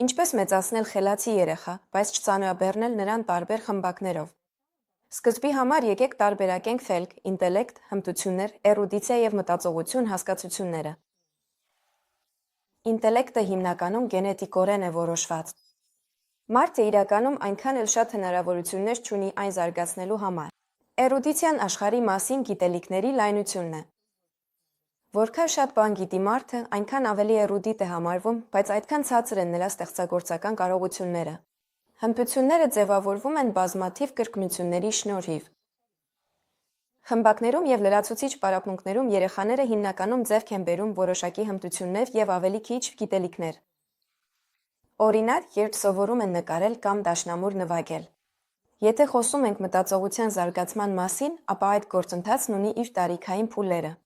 Ինչպես մեծացնել խելացի երեխա, բայց չծանրաբեռնել նրան տարբեր խմբակներով։ Սկզբի համար եկեք տարբերակենք ֆելք, ինտելեկտ, հմտություններ, էրուդիցիա և մտածողություն հասկացությունները։ Ինտելեկտը հիմնականում գենետիկորեն է որոշված։ Մարդը իրականում այնքան էլ շատ հնարավորություններ չունի այն զարգացնելու համար։ Էրուդիցիան աշխարհի մասին գիտելիքների լայնությունն է։ Որքան շատ բան գիտի մարդը, այնքան ավելի էրուդիտ է համարվում, բայց այդքան ցածր են նրա ստեղծագործական կարողությունները։ Հմտությունները ձևավորվում են բազմաթիվ կրկնությունների շնորհիվ։ Խմբակներում և լրացուցիչ պարապմունքներում երեխաները հիմնականում ձեռք են բերում որոշակի հմտություններ և ավելի քիչ գիտելիքներ։ Օրինակ, երբ սովորում են նկարել կամ դաշնամուր նվագել։ Եթե խոսում ենք մտածողության զարգացման մասին, ապա այդ գործընթացն ունի իր տարիքային փուլերը։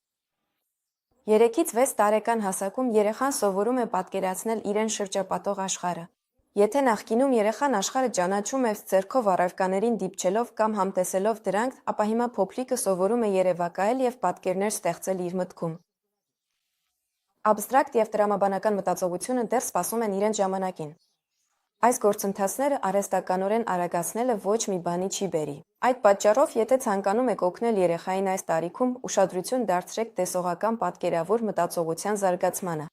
3-ից 6 տարեկան հասակում երեխան սովորում է պատկերացնել իրեն շրջապատող աշխարհը։ Եթե նախկինում երեխան աշխարհը ճանաչում է ձեռքով առարկաներին դիպչելով կամ համտեսելով դրանք, ապա հիմա փոքրիկը սովորում է երևակայել և պատկերներ ստեղծել իր մտքում։ Աբստրակտ և տրամաբանական մտածողությունը դեռ սպասում են իրենց ժամանակին։ Այս գործընթացները արհեստականորեն արագացնելը ոչ մի բանի չի բերի։ Այդ պատճառով, եթե ցանկանում եք օգնել երեխային այս տարիքում, ուշադրություն դարձրեք տեսողական պատկերավոր մտածողության զարգացմանը։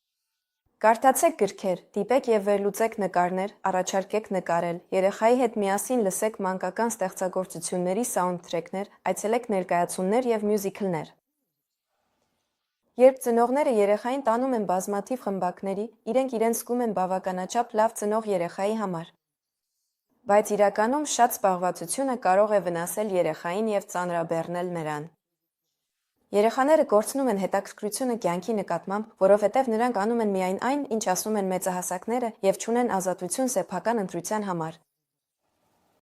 Կարդացեք գրքեր, դիպեք և վերլուծեք նկարներ, առաջարկեք նկարել, երեխայի հետ միասին լսեք մանկական ստեղծագործությունների սաունդթրեքներ, այցելեք ներկայացումներ և մյուզիքլներ։ Երբ ծնողները երեխային տանում են բազմաթիվ խմբակների, իրենք իրեն զգում են բավականաչափ լավ ծնող երեխայի համար։ Բայց իրականում շատ զբաղվածությունը կարող է վնասել երեխային և ծանրաբեռնել նրան։ Երեխաները կորցնում են հետաքրքրությունը կյանքի նկատմամբ, որովհետև նրանք անում են միայն այն, ինչ ասում են մեծահասակները, և չունեն ազատություն սեփական ընտրության համար։